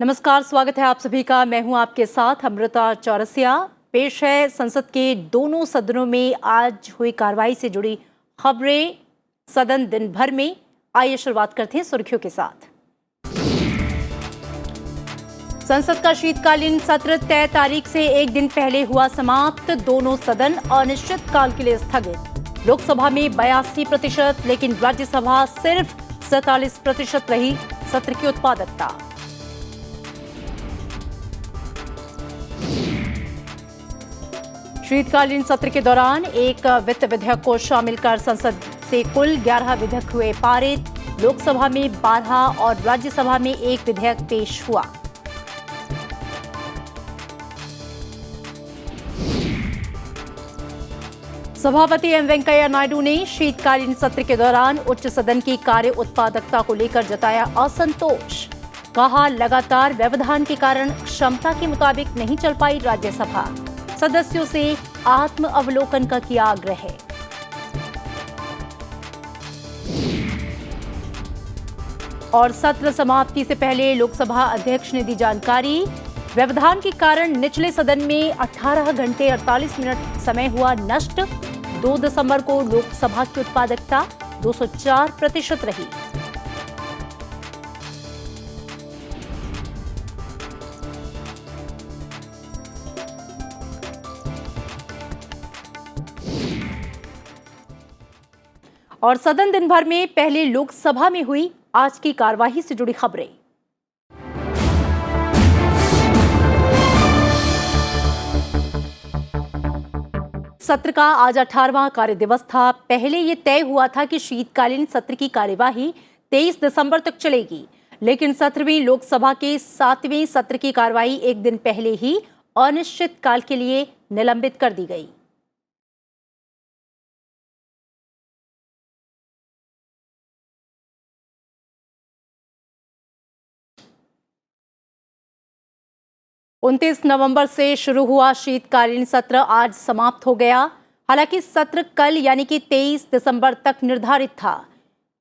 नमस्कार, स्वागत है आप सभी का। मैं हूं आपके साथ अमृता चौरसिया। पेश है संसद के दोनों सदनों में आज हुई कार्रवाई से जुड़ी खबरें सदन दिन भर में। आइए शुरुआत करते हैं सुर्खियों के साथ। संसद का शीतकालीन सत्र तय तारीख से एक दिन पहले हुआ समाप्त। दोनों सदन अनिश्चित काल के लिए स्थगित। लोकसभा में 82%, लेकिन राज्यसभा सिर्फ 47% रही सत्र की उत्पादकता। शीतकालीन सत्र के दौरान एक वित्त विधेयक को शामिल कर संसद से कुल 11 विधेयक हुए पारित। लोकसभा में 12 और राज्यसभा में एक विधेयक पेश हुआ। सभापति एम वेंकैया नायडू ने शीतकालीन सत्र के दौरान उच्च सदन की कार्य उत्पादकता को लेकर जताया असंतोष। कहा, लगातार व्यवधान के कारण क्षमता के मुताबिक नहीं चल पाई राज्यसभा। सदस्यों से आत्म अवलोकन का किया आग्रह। और सत्र समाप्ति से पहले लोकसभा अध्यक्ष ने दी जानकारी। व्यवधान के कारण निचले सदन में 18 घंटे 48 मिनट समय हुआ नष्ट। 2 दिसंबर को लोकसभा की उत्पादकता 204% रही। और सदन दिन भर में पहले लोकसभा में हुई आज की कार्यवाही से जुड़ी खबरें। सत्र का आज 18वां कार्य दिवस था। पहले ये तय हुआ था कि शीतकालीन सत्र की कार्यवाही 23 दिसंबर तक चलेगी, लेकिन 17वीं लोकसभा के 7वें सत्र की कार्यवाही एक दिन पहले ही अनिश्चित काल के लिए निलंबित कर दी गई। उनतीस नवंबर से शुरू हुआ शीतकालीन सत्र आज समाप्त हो गया। हालांकि सत्र कल यानी कि 23 दिसंबर तक निर्धारित था,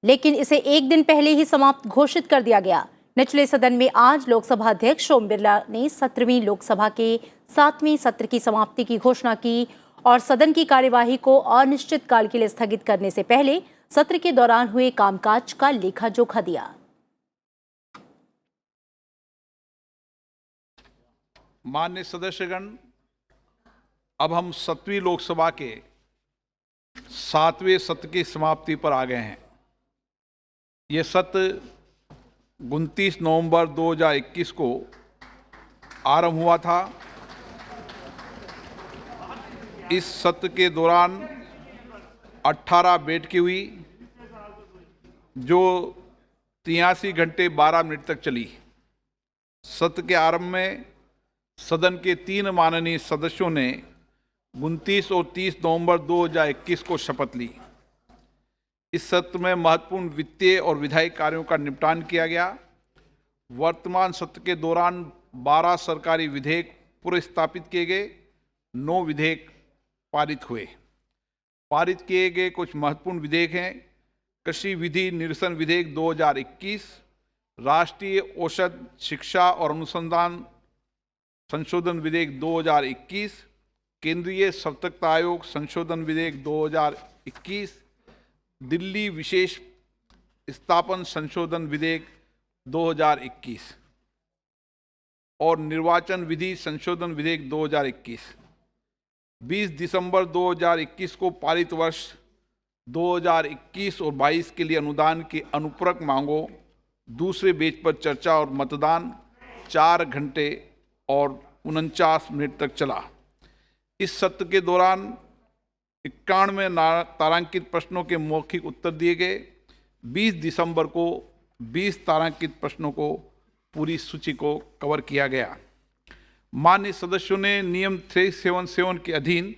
लेकिन इसे एक दिन पहले ही समाप्त घोषित कर दिया गया। निचले सदन में आज लोकसभा अध्यक्ष ओम बिरला ने 17वीं लोकसभा के 7वें सत्र की समाप्ति की घोषणा की और सदन की कार्यवाही को अनिश्चित काल के लिए स्थगित करने से पहले सत्र के दौरान हुए कामकाज का लेखा जोखा दिया। माननीय सदस्यगण, अब हम 7वीं लोकसभा के 7वें सत्र की समाप्ति पर आ गए हैं। ये सत्र 29 नवंबर 2021 को आरंभ हुआ था। इस सत्र के दौरान 18 बैठकें हुई, जो 83 घंटे 12 मिनट तक चली। सत्र के आरंभ में सदन के 3 माननीय सदस्यों ने 29 और 30 नवंबर 2021 को शपथ ली। इस सत्र में महत्वपूर्ण वित्तीय और विधायी कार्यों का निपटान किया गया। वर्तमान सत्र के दौरान 12 सरकारी विधेयक पुनर्स्थापित किए गए, 9 विधेयक पारित हुए। पारित किए गए कुछ महत्वपूर्ण विधेयक हैं: कृषि विधि निरसन विधेयक 2021, राष्ट्रीय औषध शिक्षा और अनुसंधान संशोधन विधेयक 2021, केंद्रीय सतर्कता आयोग संशोधन विधेयक 2021, दिल्ली विशेष स्थापन संशोधन विधेयक 2021 और निर्वाचन विधि संशोधन विधेयक 2021। 20 दिसंबर 2021 को पारित वर्ष 2021 और 22 के लिए अनुदान की अनुपूरक मांगों दूसरे पेज पर चर्चा और मतदान 4 घंटे और 49 मिनट तक चला। इस सत्र के दौरान 91 तारांकित प्रश्नों के मौखिक उत्तर दिए गए। 20 दिसंबर को 20 तारांकित प्रश्नों को पूरी सूची को कवर किया गया। माननीय सदस्यों ने नियम 377 के अधीन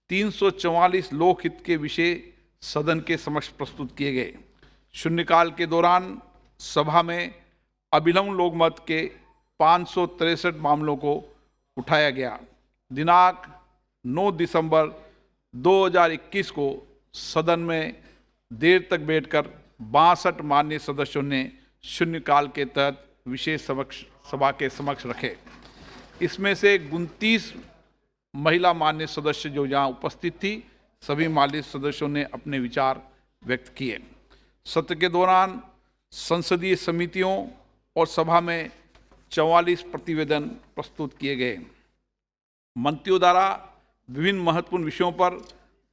344 लोकहित के विषय सदन के समक्ष प्रस्तुत किए गए। शून्यकाल के दौरान सभा में अभिलंब लोकमत के 563 मामलों को उठाया गया। दिनांक 9 दिसंबर 2021 को सदन में देर तक बैठकर 62 माननीय सदस्यों ने शून्यकाल के तहत विशेष सभा के समक्ष रखे। इसमें से 29 महिला मान्य सदस्य जो यहाँ उपस्थित थी, सभी मान्य सदस्यों ने अपने विचार व्यक्त किए। सत्र के दौरान संसदीय समितियों और सभा में 44 प्रतिवेदन प्रस्तुत किए गए। मंत्रियों द्वारा विभिन्न महत्वपूर्ण विषयों पर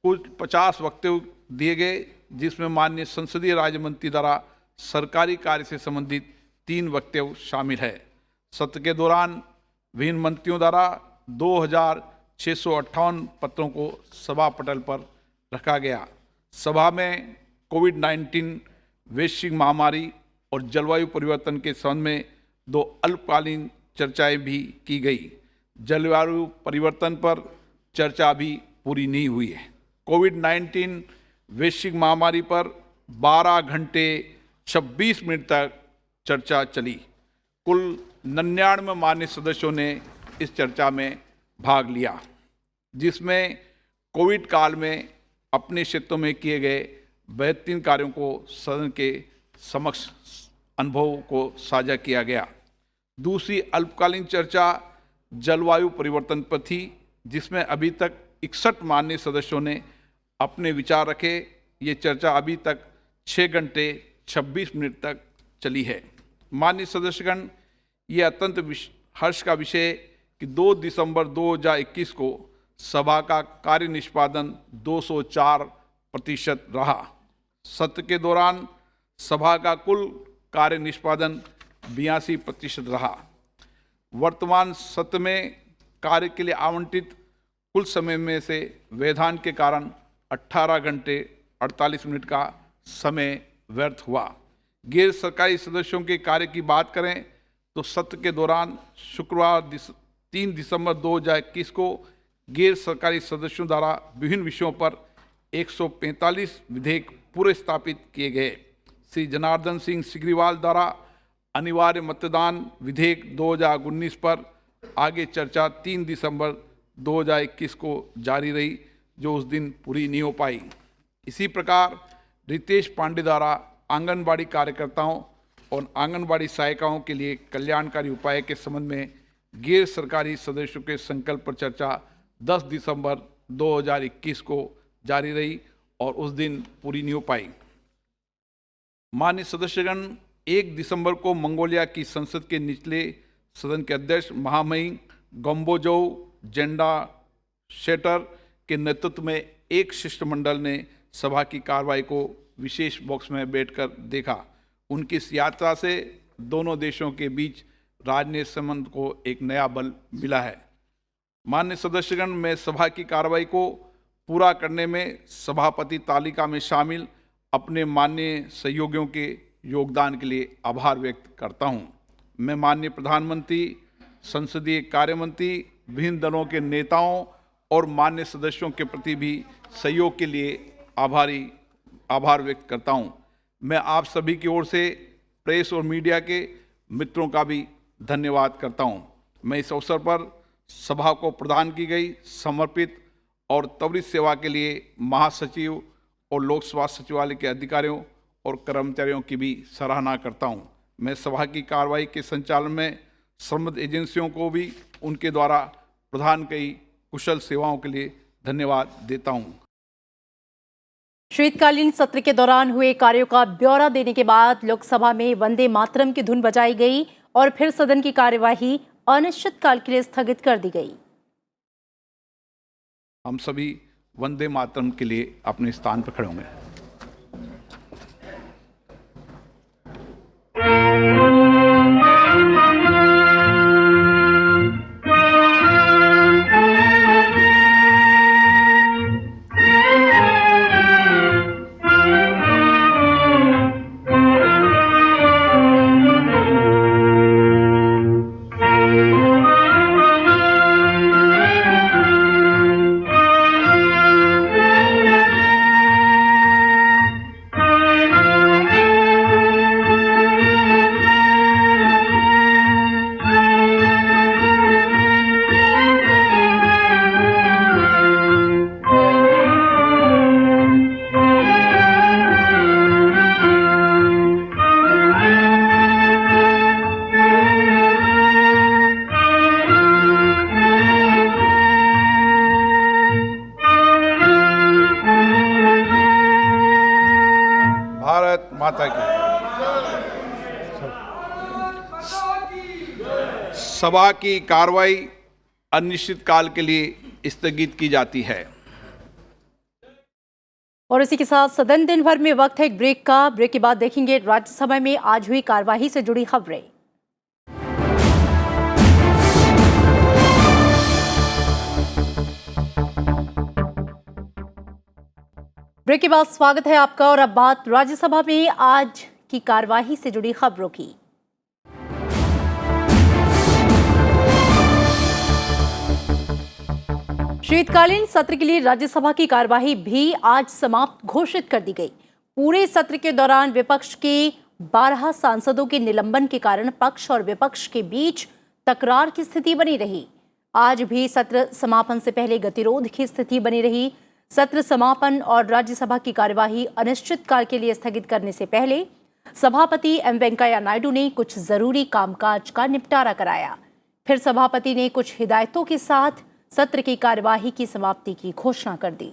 कुल 50 वक्तव्य दिए गए, जिसमें माननीय संसदीय राज्य मंत्री द्वारा सरकारी कार्य से संबंधित 3 वक्तव्य शामिल है। सत्र के दौरान विभिन्न मंत्रियों द्वारा 2658 पत्रों को सभा पटल पर रखा गया। सभा में कोविड-19 वैश्विक महामारी और जलवायु परिवर्तन के संबंध में 2 अल्पकालीन चर्चाएं भी की गई। जलवायु परिवर्तन पर चर्चा अभी पूरी नहीं हुई है। कोविड-19 वैश्विक महामारी पर 12 घंटे 26 मिनट तक चर्चा चली। कुल 99 मान्य सदस्यों ने इस चर्चा में भाग लिया, जिसमें कोविड काल में अपने क्षेत्रों में किए गए बेहतरीन कार्यों को सदन के समक्ष अनुभव को साझा किया गया। दूसरी अल्पकालीन चर्चा जलवायु परिवर्तन पर थी, जिसमें अभी तक 61 माननीय सदस्यों ने अपने विचार रखे। ये चर्चा अभी तक 6 घंटे 26 मिनट तक चली है। माननीय सदस्यगण, ये अत्यंत हर्ष का विषय कि 2 दिसंबर 2021 को सभा का कार्य निष्पादन 204% रहा। सत्र के दौरान सभा का कुल कार्य निष्पादन 82% रहा। वर्तमान सत्र में कार्य के लिए आवंटित कुल समय में से व्यवधान के कारण 18 घंटे 48 मिनट का समय व्यर्थ हुआ। गैर सरकारी सदस्यों के कार्य की बात करें तो सत्र के दौरान शुक्रवार 3 दिसंबर 2021 को गैर सरकारी सदस्यों द्वारा विभिन्न विषयों पर 145 विधेयक पूरे स्थापित किए गए। श्री जनार्दन सिंह सिग्रीवाल द्वारा अनिवार्य मतदान विधेयक 2019 पर आगे चर्चा 3 दिसंबर 2021 को जारी रही, जो उस दिन पूरी नहीं हो पाई। इसी प्रकार रितेश पांडे द्वारा आंगनबाड़ी कार्यकर्ताओं और आंगनबाड़ी सहायिकाओं के लिए कल्याणकारी उपाय के संबंध में गैर सरकारी सदस्यों के संकल्प पर चर्चा 10 दिसंबर 2021 को जारी रही और उस दिन पूरी नहीं हो पाई। माननीय सदस्यगण, 1 दिसंबर को मंगोलिया की संसद के निचले सदन के अध्यक्ष महामहिम गम्बोजो जेंडा शेटर के नेतृत्व में एक शिष्टमंडल ने सभा की कार्रवाई को विशेष बॉक्स में बैठकर देखा। उनकी इस यात्रा से दोनों देशों के बीच राजनीतिक संबंध को एक नया बल मिला है। माननीय सदस्यगण, मैं सभा की कार्रवाई को पूरा करने में सभापति तालिका में शामिल अपने माननीय सहयोगियों के योगदान के लिए आभार व्यक्त करता हूं। मैं माननीय प्रधानमंत्री, संसदीय कार्य मंत्री, विभिन्न दलों के नेताओं और मान्य सदस्यों के प्रति भी सहयोग के लिए आभार व्यक्त करता हूं। मैं आप सभी की ओर से प्रेस और मीडिया के मित्रों का भी धन्यवाद करता हूं। मैं इस अवसर पर सभा को प्रदान की गई समर्पित और त्वरित सेवा के लिए महासचिव और लोक सेवा सचिवालय के अधिकारियों और कर्मचारियों की भी सराहना करता हूं। मैं सभा की कार्रवाई के संचालन में संबद्ध एजेंसियों को भी उनके द्वारा प्रदान की कुशल सेवाओं के लिए धन्यवाद देता हूं। शीतकालीन सत्र के दौरान हुए कार्यों का ब्यौरा देने के बाद लोकसभा में वंदे मातरम की धुन बजाई गई और फिर सदन की कार्यवाही अनिश्चितकाल के लिए स्थगित कर दी गई। हम सभी वंदे मातरम के लिए अपने स्थान पर खड़े होंगे। सभा की कार्रवाई अनिश्चितकाल के लिए स्थगित की जाती है। और इसी के साथ सदन दिन भर में वक्त है एक ब्रेक का। ब्रेक के बाद देखेंगे राज्यसभा में आज हुई कार्यवाही से जुड़ी खबरें। ब्रेक के बाद स्वागत है आपका और अब बात राज्यसभा में आज की कार्यवाही से जुड़ी खबरों की। शीतकालीन सत्र के लिए राज्यसभा की कार्यवाही भी आज समाप्त घोषित कर दी गई। पूरे सत्र के दौरान विपक्ष के 12 सांसदों के निलंबन के कारण पक्ष और विपक्ष के बीच तकरार की स्थिति बनी रही। आज भी सत्र समापन से पहले गतिरोध की स्थिति बनी रही। सत्र समापन और राज्यसभा की कार्यवाही अनिश्चितकाल के लिए स्थगित करने से पहले सभापति एम वेंकैया नायडू ने कुछ जरूरी कामकाज का निपटारा कराया। फिर सभापति ने कुछ हिदायतों के साथ सत्र की कार्यवाही की समाप्ति की घोषणा कर दी।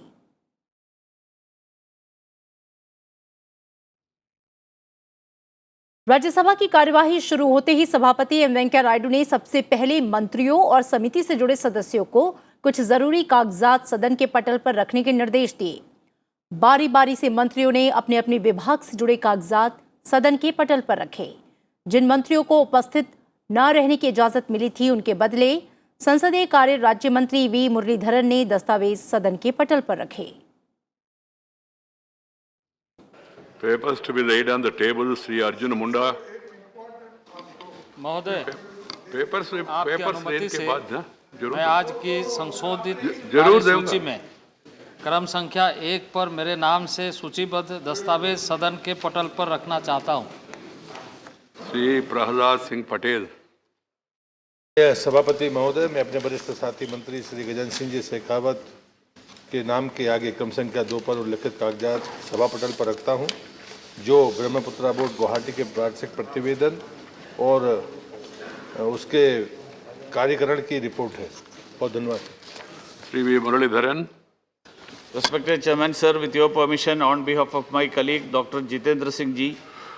राज्यसभा की कार्यवाही शुरू होते ही सभापति एम वेंकैया नायडू ने सबसे पहले मंत्रियों और समिति से जुड़े सदस्यों को कुछ जरूरी कागजात सदन के पटल पर रखने के निर्देश दिए। बारी बारी से मंत्रियों ने अपने अपने विभाग से जुड़े कागजात सदन के पटल पर रखे। जिन मंत्रियों को उपस्थित न रहने की इजाजत मिली थी उनके बदले संसदीय कार्य राज्य मंत्री वी मुरलीधरन ने दस्तावेज सदन के पटल पर रखे। Papers to be laid on the table, Shri Arjun Munda. महोदय, पेपर्स आपकी अनुमति लेने से के बाद ना जरूर मैं आज की संशोधित जरूर सूची में क्रम संख्या 1 पर मेरे नाम से सूचीबद्ध दस्तावेज सदन के पटल पर रखना चाहता हूं। श्री प्रहलाद सिंह पटेल। सभापति महोदय, मैं अपने वरिष्ठ साथी मंत्री श्री गजेंद्र सिंह जी शेखावत के नाम के आगे क्रम संख्या 2 पर उल्लिखित कागजात सभा पटल पर रखता हूं, जो ब्रह्मपुत्रा बोर्ड गुवाहाटी के वार्षिक प्रतिवेदन और उसके कार्यकरण की रिपोर्ट है। बहुत धन्यवाद। Shri V Muraleedharan. Respected Chairman, sir, with your permission, on behalf of my colleague Dr. Jitendra Singh ji,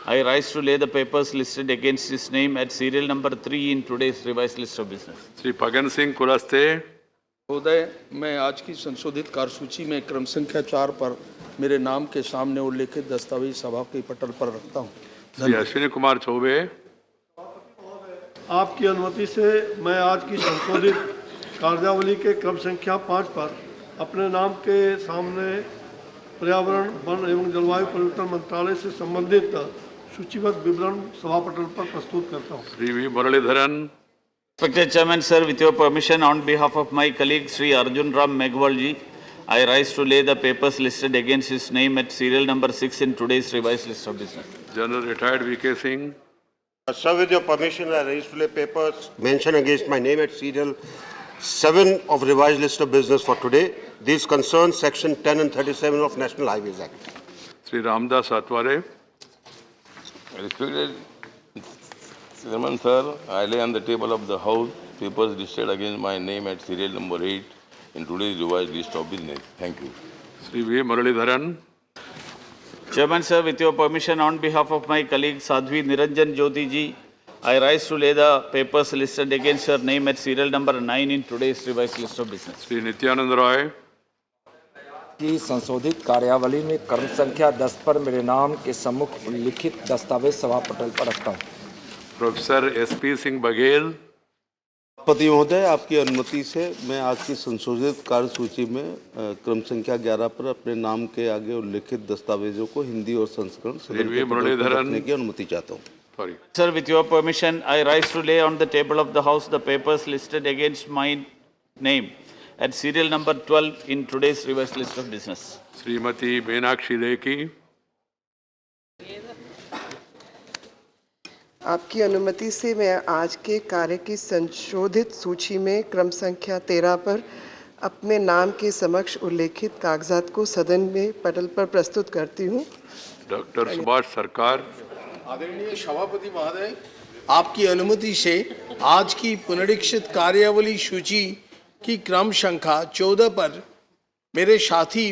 I rise to lay the papers listed against his name at serial number 3 in today's revised list of business. Shri Phagan Singh Kulaste. महोदय, मैं आज की संशोधित कार्यसूची में क्रम संख्या 4 पर मेरे नाम के सामने उल्लिखित दस्तावेज सभा के पटल पर रखता हूँ। श्री अश्विनी कुमार चौबे। आपकी अनुमति से मैं आज की संशोधित कार्यावली के क्रम संख्या 5 पर अपने नाम के सामने पर्यावरण, वन एवं जलवायु परिवर्तन मंत्रालय से संबंधित सूचीबद्ध विवरण सभा पटल पर प्रस्तुत करता हूँ। Shri V Muraleedharan. Respected Chairman, sir, with your permission, on behalf of my colleague Sri Arjun Ram Meghwal ji, I rise to lay the papers listed against his name at serial number 6 in today's revised list of business. General retired VK Singh. Sir, with your permission, I raise to lay papers mentioned against my name at serial 7 of revised list of business for today. These concern section 10 and 37 of National Highways Act. Shri Ramdas Atware. Respected Chairman, sir, I lay on the table of the House papers listed against my name at serial number 8 in today's revised list of business. Thank you. Shri V Muraleedharan. Chairman, sir, with your permission, on behalf of my colleague Sadhvi Niranjan Jyoti ji, I rise to lay the papers listed against her name at serial number 9 in today's revised list of business. Shri Nityanand Rai. की संशोधित कार्यावली में क्रम संख्या 10 पर मेरे नाम के सम्मुख उल्लिखित दस्तावेज सभा पटल पर रखता हूँ। Professor SP Singh Baghel. सभापति महोदय, आपकी अनुमति से मैं आज की संशोधित कार्यसूची में क्रम संख्या 11 पर अपने नाम के आगे उल्लिखित दस्तावेजों को हिंदी और संस्करण सदन के पटल पर रखने की अनुमति चाहता हूँ। Sir, with your permission, I rise to lay on the table of the House the papers listed against my name at serial number 12 in today's revised list of business. Shrimati Meenakshi Lekhi. आपकी अनुमति से मैं आज के कार्य की संशोधित सूची में क्रम संख्या 13 पर अपने नाम के समक्ष उल्लेखित कागजात को सदन में पटल पर प्रस्तुत करती हूँ। डॉक्टर सुभाष सरकार। आदरणीय सभापति महोदय, आपकी अनुमति से आज की पुनरीक्षित कार्यावली सूची की क्रम संख्या 14 पर मेरे साथी